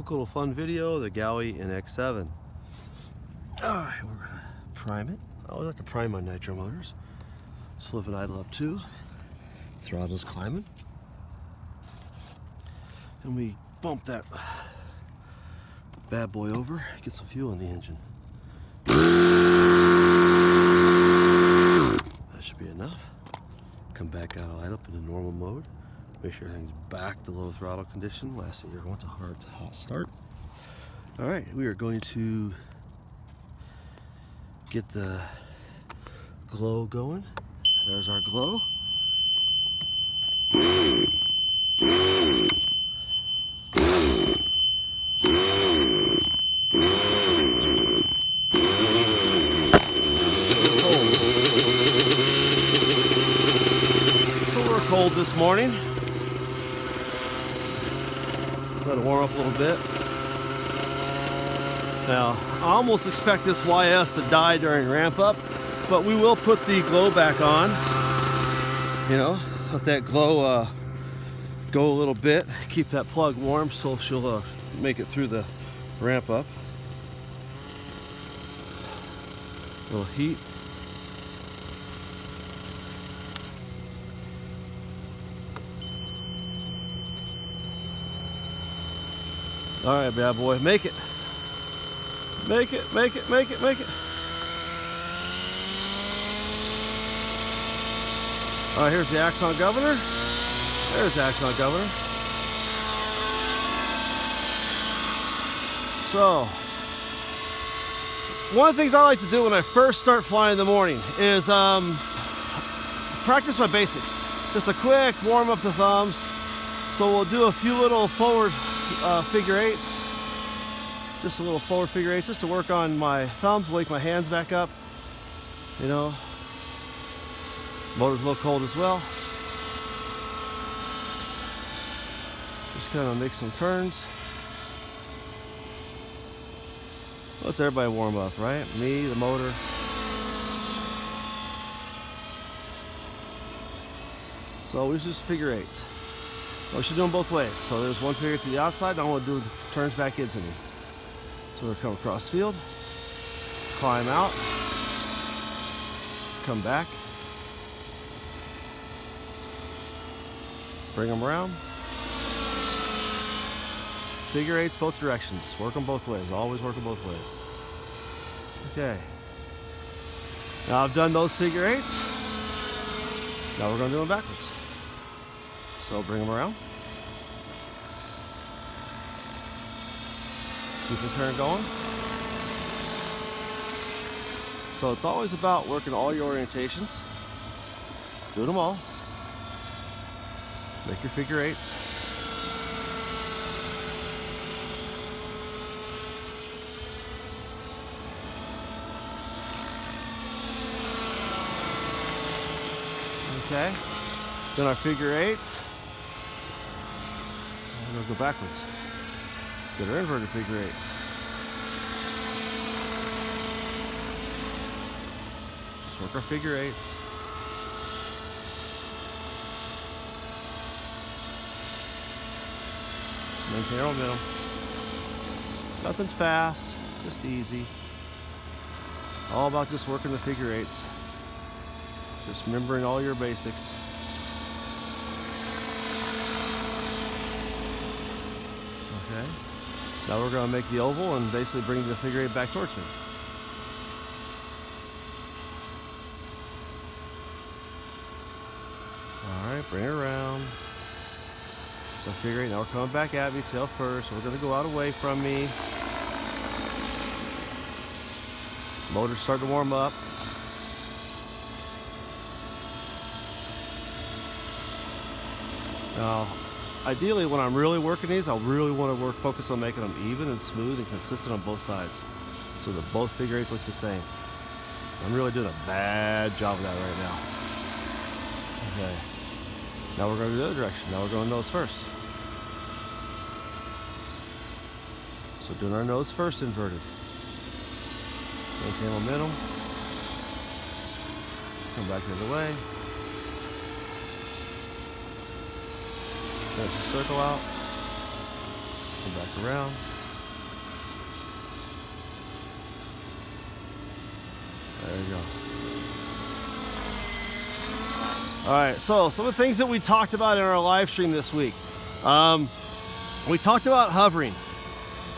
quick little fun video, the Gaui NX7. Alright, we're gonna prime it. I always like to prime my nitro motors. Just flip and idle up too. Throttle's climbing. And we bump that bad boy over, get some fuel in the engine. That should be enough. Come back out of idle up into normal mode. Make sure everything's back to low throttle condition. Last thing you ever want, a hot start. Alright, we are going to get the glow going. There's our glow. So we're cold this morning. Let it warm up a little bit. Now, I almost expect this YS to die during ramp up, but we will put the glow back on. You know, let that glow go a little bit, keep that plug warm so she'll make it through the ramp up. A little heat. All right, bad boy, make it. Make it, make it, make it, make it. All right, here's the Axon governor. There's the Axon governor. So, one of the things I like to do when I first start flying in the morning is practice my basics. Just a quick warm up the thumbs. So we'll do a few little forward figure eights. Just a little forward figure eights just to work on my thumbs, wake my hands back up. You know, motor's a little cold as well. Just kind of make some turns. Let's everybody warm up, right? Me, the motor. So we just figure eights. We should do them both ways. So there's one figure to the outside, and I want to do the turns back into me. So we'll come across field, climb out, come back, bring them around. Figure eights both directions. Work them both ways. Always work them both ways. Okay. Now I've done those figure eights. Now we're going to do them backwards. So bring them around. Keep the turn going. So it's always about working all your orientations. Do them all. Make your figure eights. Okay. Then our figure eights. I'm going to go backwards. Get our inverted figure eights. Just work our figure eights. Maintain our momentum. Nothing's fast, just easy. All about just working the figure eights. Just remembering all your basics. Okay. Now we're going to make the oval and basically bring the figure eight back towards me. Alright, bring it around. So figure eight, now we're coming back at me, tail first. So we're going to go out away from me. Motor's starting to warm up. Now, ideally, when I'm really working these, I really want to focus on making them even and smooth and consistent on both sides, so that both figure eights look the same. I'm really doing a bad job of that right now. Okay. Now we're going to the other direction. Now we're going nose first. So doing our nose first inverted. Maintain momentum. Come back the other way. Finish the circle out. Come back around. There you go. All right, so some of the things that we talked about in our live stream this week. We talked about hovering.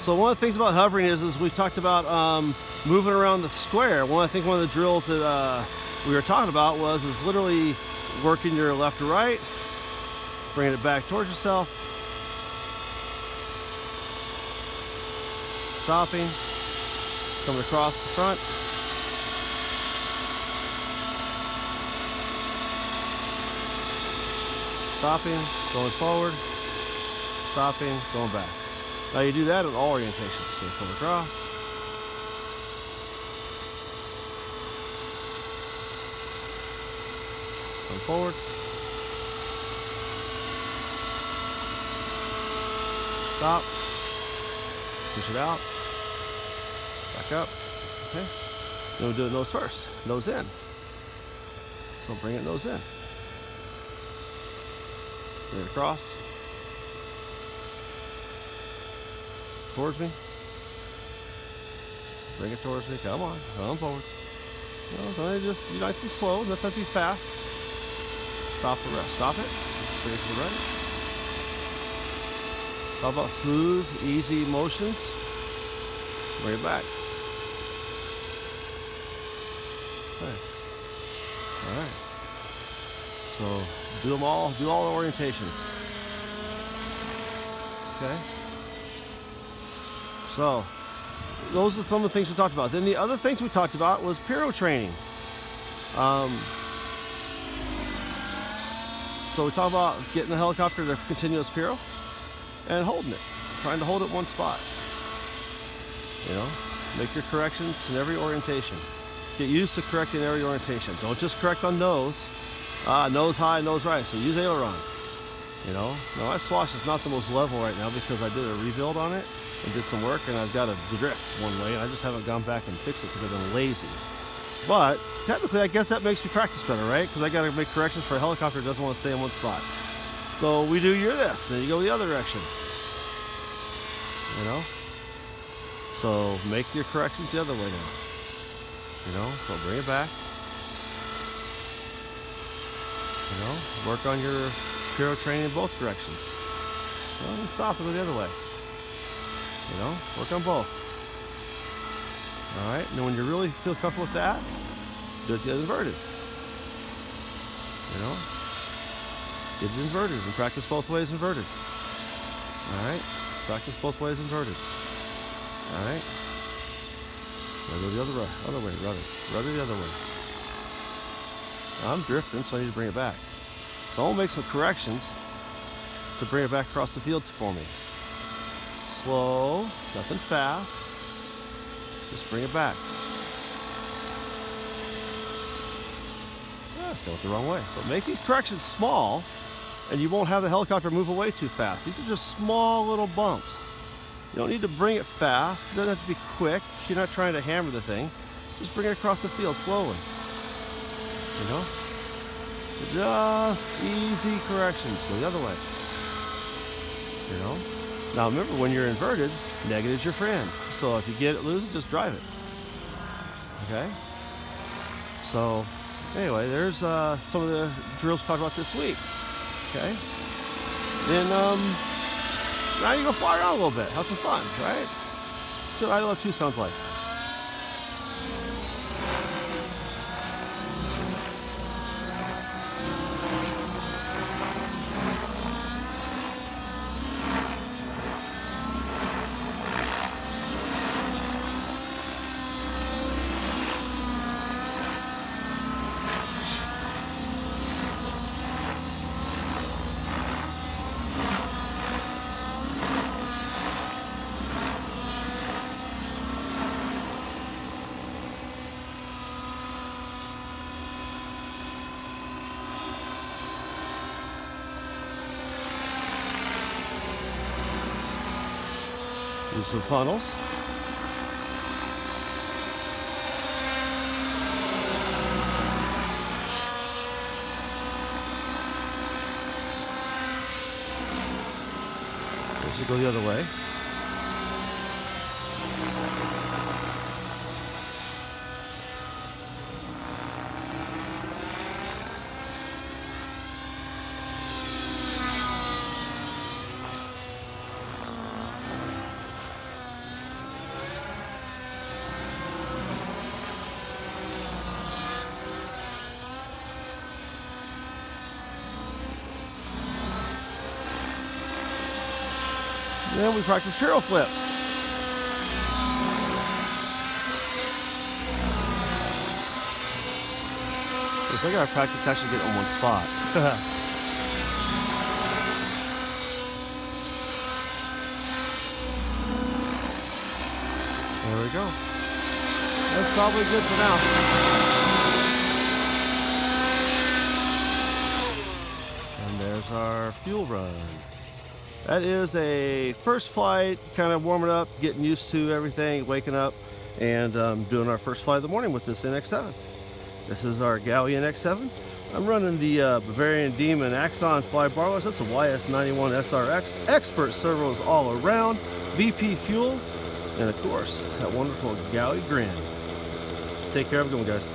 So one of the things about hovering is we've talked about moving around the square. One of the drills that we were talking about is literally working your left to right, bringing it back towards yourself, stopping, coming across the front, stopping, going forward, stopping, going back. Now you do that in all orientations. So you come across, come forward, stop, push it out, back up. Okay. Then we'll do it nose first, nose in. So bring it nose in. Bring it across. Towards me. Bring it towards me. Come on. Come forward. No, just be nice and slow. Nothing be fast. Stop the rest. Stop it. Bring it to the right. How about smooth, easy motions? Bring it back. Okay. All right. So do them all. Do all the orientations. Okay. So those are some of the things we talked about. Then the other things we talked about was Piro training. So we talked about getting the helicopter to continuous Piro and holding it, trying to hold it one spot. You know, make your corrections in every orientation. Get used to correcting every orientation. Don't just correct on nose. Nose high, nose right. So use aileron. You know, now my swash is not the most level right now because I did a rebuild on it and did some work, and I've got a drift one way, and I just haven't gone back and fixed it because I've been lazy. But technically, I guess that makes me practice better, right? Because I got to make corrections for a helicopter that doesn't want to stay in one spot. So we do your this, and then you go the other direction. You know? So make your corrections the other way now. You know? So bring it back. You know? Work on your Piro training in both directions. Well, then stop and go the other way. You know? Work on both. Alright? And then when you really feel comfortable with that, do it the other inverted. You know? Get it inverted and practice both ways inverted. Alright? Practice both ways inverted. Alright? Now go the other way. Rudder the other way. Now I'm drifting, so I need to bring it back. So I'll make some corrections to bring it back across the field for me. Slow, nothing fast. Just bring it back. Yeah, I went the wrong way. But make these corrections small, and you won't have the helicopter move away too fast. These are just small little bumps. You don't need to bring it fast. It doesn't have to be quick. You're not trying to hammer the thing. Just bring it across the field slowly. You know? Just easy corrections. Go the other way. You know? Now remember, when you're inverted, negative's your friend. So if you get it loose, just drive it. Okay? So anyway, there's some of the drills we talked about this week. Okay? Then now you go fly around a little bit. Have some fun, right? See what ILF 2 sounds like. Do some funnels. As you go the other way. Then we practice Piro flips. I think our practice actually get on one spot. There we go. That's probably good for now. And there's our fuel run. That is a first flight, kind of warming up, getting used to everything, waking up, and doing our first flight of the morning with this NX7. This is our Gaui NX7. I'm running the Bavarian Demon Axon fly barless. That's a YS91 SRX. Xpert servos all around. VP fuel. And of course, that wonderful Gaui grin. Take care of it, guys.